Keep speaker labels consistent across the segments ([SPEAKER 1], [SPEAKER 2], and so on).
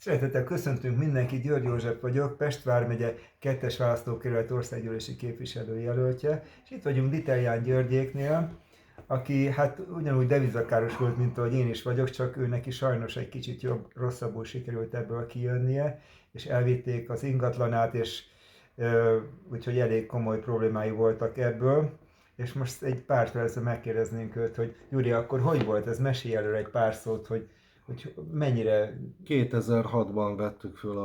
[SPEAKER 1] Szeretettel köszöntünk mindenkit, György József vagyok, Pest vármegye 2-es választókerület országgyűlési képviselőjelöltje, és itt vagyunk Litelján Györgyéknél, aki hát ugyanúgy devizakáros volt, mint ahogy én is vagyok, csak ő neki sajnos egy kicsit rosszabbul sikerült ebből kijönnie, és elvitték az ingatlanát, és úgyhogy elég komoly problémái voltak ebből. És most egy pár percre megkérdeznénk őt, hogy Gyuri, akkor hogy volt ez? Mesélj előre egy pár szót, hogy mennyire...
[SPEAKER 2] 2006-ban vettük föl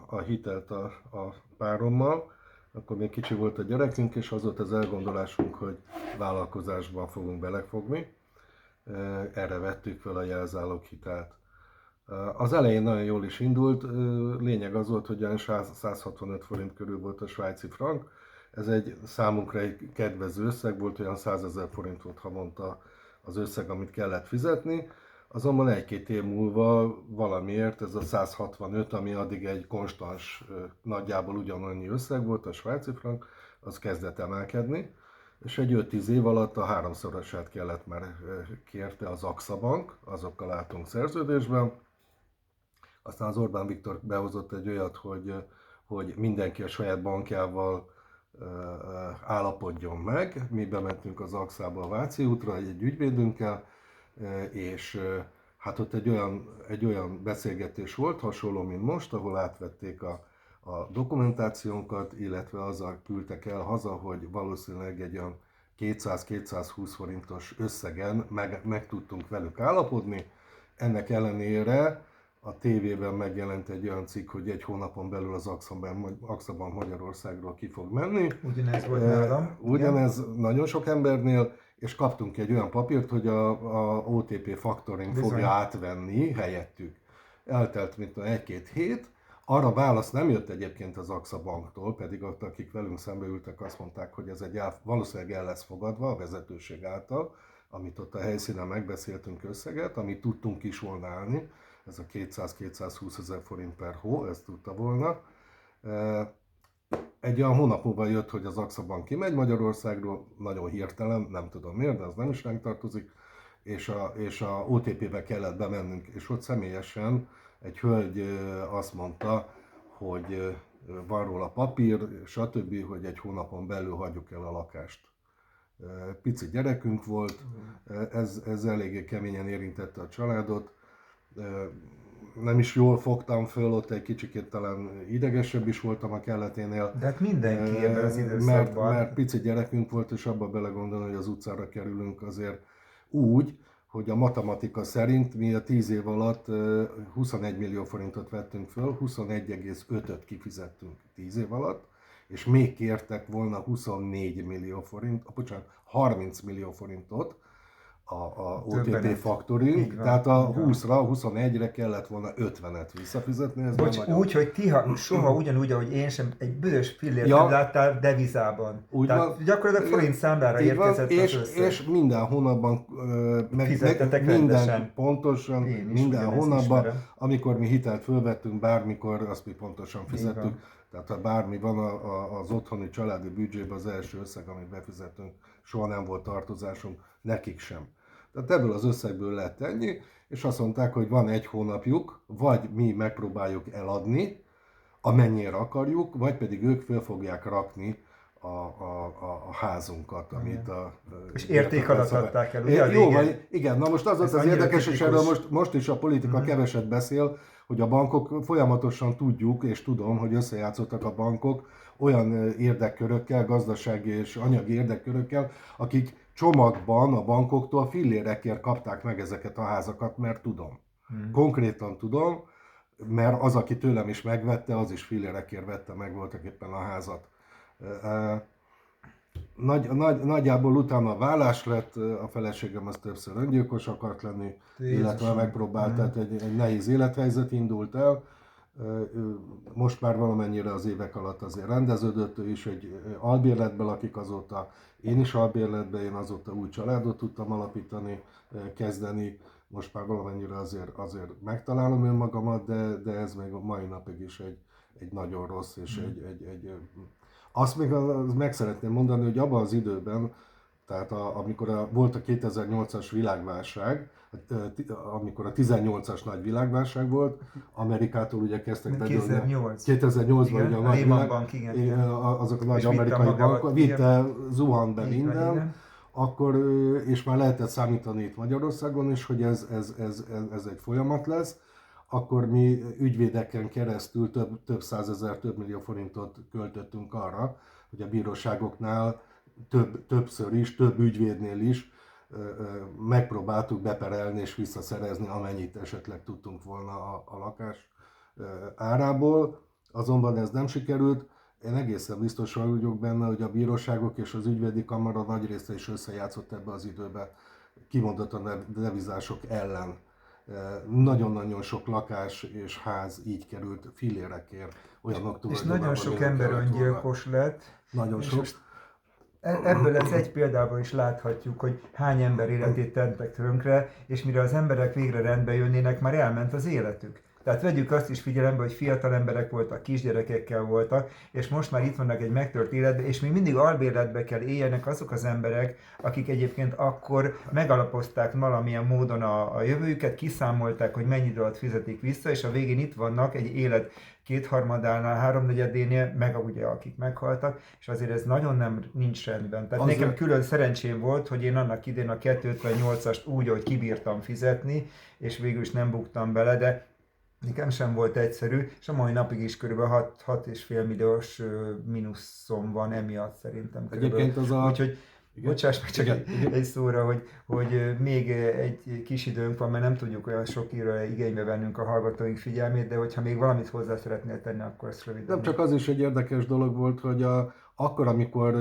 [SPEAKER 2] a hitelt a párommal, akkor még kicsi volt a gyerekünk, és az volt az elgondolásunk, hogy vállalkozásban fogunk belefogni. Erre vettük föl a jelzálog hitelt. Az elején nagyon jól is indult, lényeg az volt, hogy olyan 165 forint körül volt a svájci frank. Ez egy számunkra egy kedvező összeg volt, olyan 100 000 forint volt havonta az összeg, amit kellett fizetni. Azonban egy-két év múlva valamiért ez a 165, ami addig egy konstans, nagyjából ugyanannyi összeg volt, a svájci frank, az kezdett emelkedni, és egy 5-10 év alatt a háromszorosát kellett már kérte az AXA Bank, azokkal álltunk szerződésben. Aztán az Orbán Viktor behozott egy olyat, hogy mindenki a saját bankjával állapodjon meg. Mi bementünk az AXA-ba a Váci útra egy ügyvédünkkel, és hát ott egy olyan beszélgetés volt, hasonló, mint most, ahol átvették a dokumentációnkat, illetve azzal küldtek el haza, hogy valószínűleg egy olyan 200-220 forintos összegen meg tudtunk velük állapodni. Ennek ellenére a tévében megjelent egy olyan cikk, hogy egy hónapon belül az AXA Bank Magyarországról ki fog menni.
[SPEAKER 1] Ugyanez volt nálam.
[SPEAKER 2] Ugyanez nagyon sok embernél, és kaptunk egy olyan papírt, hogy a OTP Factoring fogja átvenni helyettük. Eltelt mint egy-két hét, arra válasz nem jött egyébként az AXA Banktól, pedig ott, akik velünk szembe ültek, azt mondták, hogy ez valószínűleg el lesz fogadva a vezetőség által, amit ott a helyszínen megbeszéltünk összeget, amit tudtunk is volna állni, ez a 200-220 000 forint per hó, ezt tudta volna. Egy olyan hónap múlva jött, hogy az AXA Bank kimegy Magyarországról, nagyon hirtelen, nem tudom miért, de az nem is ránk tartozik, és a OTP-be kellett bemennünk, és ott személyesen egy hölgy azt mondta, hogy van róla papír, stb., hogy egy hónapon belül hagyjuk el a lakást. Pici gyerekünk volt, ez eléggé keményen érintette a családot, nem is jól fogtam föl, ott egy kicsikét talán idegesebb is voltam a kelleténél.
[SPEAKER 1] De hát mindenki ebben az időszakban.
[SPEAKER 2] Mert pici gyerekünk volt, és abba belegondolni, hogy az utcára kerülünk azért úgy, hogy a matematika szerint mi a 10 év alatt 21 millió forintot vettünk föl, 21,5-öt kifizettünk 10 év alatt, és még kértek volna 24 millió forint, bocsánat, 30 millió forintot, a OTP Factoring, tehát a 20-ra, 21-re kellett volna 50-et visszafizetni. Ez
[SPEAKER 1] Bocs,
[SPEAKER 2] nagyon...
[SPEAKER 1] úgy, hogy ti soha ugyanúgy, ahogy én sem, egy büdös fillért nem láttál devizában.
[SPEAKER 2] Úgy
[SPEAKER 1] tehát
[SPEAKER 2] van,
[SPEAKER 1] gyakorlatilag forint számlára érkezett az összeg.
[SPEAKER 2] És minden hónapban,
[SPEAKER 1] rendesen.
[SPEAKER 2] Pontosan, minden hónapban, amikor mi hitelt fölvettünk, bármikor, azt mi pontosan fizettük. Tehát ha bármi van az otthoni családi büdzsében, az első összeg, amit befizetünk, soha nem volt tartozásunk, nekik sem. Tehát ebből az összegből lett ennyi, és azt mondták, hogy van egy hónapjuk, vagy mi megpróbáljuk eladni, amennyire akarjuk, vagy pedig ők fel fogják rakni a házunkat, amit
[SPEAKER 1] és érték alatt adták el, ugye?
[SPEAKER 2] Jó, vagy, igen, na most az az érdekes, és erről most is a politika keveset beszél, hogy a bankok folyamatosan tudjuk, és tudom, hogy összejátszottak a bankok olyan érdekkörökkel, gazdasági és anyagi érdekkörökkel, akik csomagban a bankoktól fillérekért kapták meg ezeket a házakat, mert tudom. Konkrétan tudom, mert az, aki tőlem is megvette, az is fillérekért vette meg voltak éppen a házat. Nagyjából utána vállás lett, a feleségem az többször öngyilkos akart lenni, illetve megpróbált, tehát egy nehéz élethelyzet indult el. Most már valamennyire az évek alatt azért rendeződött, ő is egy albérletben lakik azóta, én is albérletben, én azóta új családot tudtam alapítani, kezdeni. Most már valamennyire azért megtalálom önmagamat, de ez még a mai napig is egy nagyon rossz és azt még meg szeretném mondani, hogy abban az időben, tehát amikor volt a 2008-as világválság, amikor a 18-as nagy világválság volt, Amerikától ugye kezdtek bedőlni.
[SPEAKER 1] 2008.
[SPEAKER 2] 2008-ban ugye a nagy
[SPEAKER 1] Lehman Bank, igen.
[SPEAKER 2] azok a nagy
[SPEAKER 1] És vitte
[SPEAKER 2] amerikai
[SPEAKER 1] magával,
[SPEAKER 2] bankok, zuhant be
[SPEAKER 1] Így van,
[SPEAKER 2] minden,
[SPEAKER 1] igen.
[SPEAKER 2] akkor, és már lehetett számítani itt Magyarországon is, hogy ez egy folyamat lesz, akkor mi ügyvédeken keresztül több százezer, több millió forintot költöttünk arra, hogy a bíróságoknál többször is, több ügyvédnél is megpróbáltuk beperelni és visszaszerezni, amennyit esetleg tudtunk volna a lakás árából, azonban ez nem sikerült. Én egészen biztos vagyok benne, hogy a bíróságok és az ügyvédi kamara nagy része is összejátszott ebbe az időben, kimondottan a devizások ellen. Nagyon-nagyon sok lakás és ház így került fillérekért olyanok
[SPEAKER 1] tulajdonába. És nagyon sok ember öngyilkos lett.
[SPEAKER 2] Nagyon sok.
[SPEAKER 1] Ebből ez egy példában is láthatjuk, hogy hány ember életét tettek tönkre, és mire az emberek végre rendbe jönnének, már elment az életük. Tehát vegyük azt is figyelembe, hogy fiatal emberek voltak, kisgyerekekkel voltak, és most már itt vannak egy megtört életben, és még mindig albérletbe kell éljenek azok az emberek, akik egyébként akkor megalapozták valamilyen módon a jövőjüket, kiszámolták, hogy mennyi alatt fizetik vissza, és a végén itt vannak egy élet kétharmadánál, háromnegyedénél, meg ugye akik meghaltak, és azért ez nagyon nincs rendben. Tehát nekem külön szerencsém volt, hogy én annak idén a 258-ast úgy, ahogy kibírtam fizetni, és végül is nem buktam bele, de nekem sem volt egyszerű, és a mai napig is kb. 6,5 milliós mínuszom van emiatt szerintem.
[SPEAKER 2] Egyébként az
[SPEAKER 1] Úgyhogy bocsáss meg csak egy szóra, hogy még egy kis időnk van, mert nem tudjuk olyan sok időre igénybe vennünk a hallgatóink figyelmét, de hogyha még valamit hozzá szeretnél tenni, akkor ezt röviden.
[SPEAKER 2] Nem csak az is egy érdekes dolog volt, hogy akkor, amikor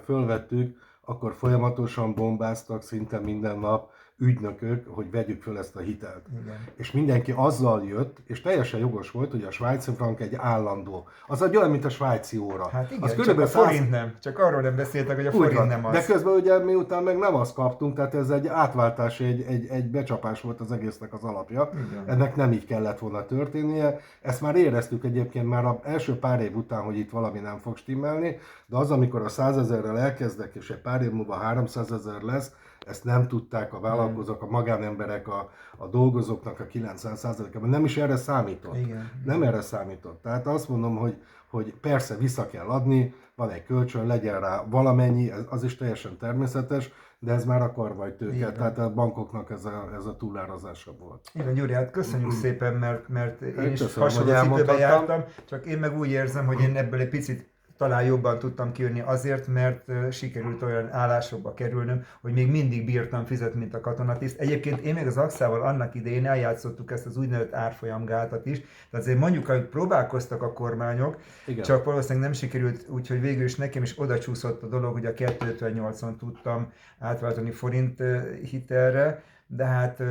[SPEAKER 2] fölvettük, akkor folyamatosan bombáztak szinte minden nap ügynökök, hogy vegyük föl ezt a hitelt.
[SPEAKER 1] Igen.
[SPEAKER 2] És mindenki azzal jött, és teljesen jogos volt, hogy a svájci frank egy állandó. Az egy olyan, mint a svájci óra.
[SPEAKER 1] Hát igen,
[SPEAKER 2] az
[SPEAKER 1] csak a forint nem. Csak arról nem beszéltek, hogy a forint nem az.
[SPEAKER 2] De közben ugye miután meg nem azt kaptunk, tehát ez egy átváltás, egy becsapás volt az egésznek az alapja. Igen. Ennek nem így kellett volna történnie. Ezt már éreztük egyébként már az első pár év után, hogy itt valami nem fog stimmelni, de az, amikor a 100 000-rel elkezdek, és egy pár év múlva 300 000 lesz, ezt nem tudták a vállalkozók, a magánemberek, a dolgozóknak a 90%-ában, nem is erre számított.
[SPEAKER 1] Igen.
[SPEAKER 2] Nem erre számított. Tehát azt mondom, hogy persze vissza kell adni, van egy kölcsön, legyen rá valamennyi, az is teljesen természetes, de ez már a karvajtőke, tehát a bankoknak ez a túlárazása volt.
[SPEAKER 1] Igen, Gyuri, hát köszönjük szépen, mert én is hasonló időben jártam, csak én meg úgy érzem, hogy én ebből egy picit talán jobban tudtam kijönni azért, mert sikerült olyan állásokba kerülnöm, hogy még mindig bírtam fizetni, mint a katonatiszt. Egyébként én még az Axával annak idején eljátszottuk ezt az úgynevezett árfolyamgátat is, tehát azért mondjuk, hogy próbálkoztak a kormányok, igen, csak valószínűleg nem sikerült, úgyhogy végül is nekem is oda csúszott a dolog, hogy a 258-on tudtam átváltani forint hitelre, de hát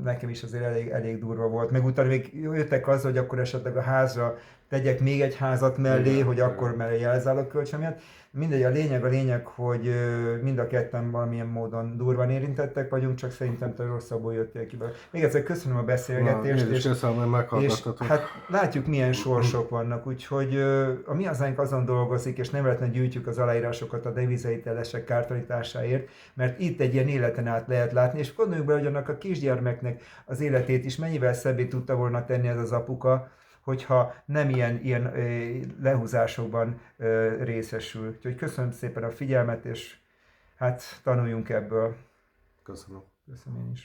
[SPEAKER 1] nekem is azért elég durva volt. Meg utána még jöttek azzal, hogy akkor esetleg a házra tegyek még egy házat mellé, igen, hogy akkor mellé jelzálog kölcsön miatt. Mindegy, a lényeg, hogy mind a ketten valamilyen módon durván érintettek vagyunk, csak szerintem te rosszabbul jöttél ki. Még egyszer köszönöm a beszélgetést.
[SPEAKER 2] És köszönöm, hogy meghallgattatok.
[SPEAKER 1] Hát látjuk, milyen sorsok vannak, úgyhogy a Mi Hazánk azon dolgozik, és nem véletlenül gyűjtjük az aláírásokat a devizahitelesek kártalanításáért, mert itt egy ilyen életen át lehet látni, és gondoljuk bele, hogy annak a kisgyermeknek az életét is mennyivel szebbé tudta volna tenni ez az apuka, hogyha nem ilyen lehúzásokban részesül. Úgyhogy köszönöm szépen a figyelmet, és hát tanuljunk ebből.
[SPEAKER 2] Köszönöm.
[SPEAKER 1] Köszönöm én is.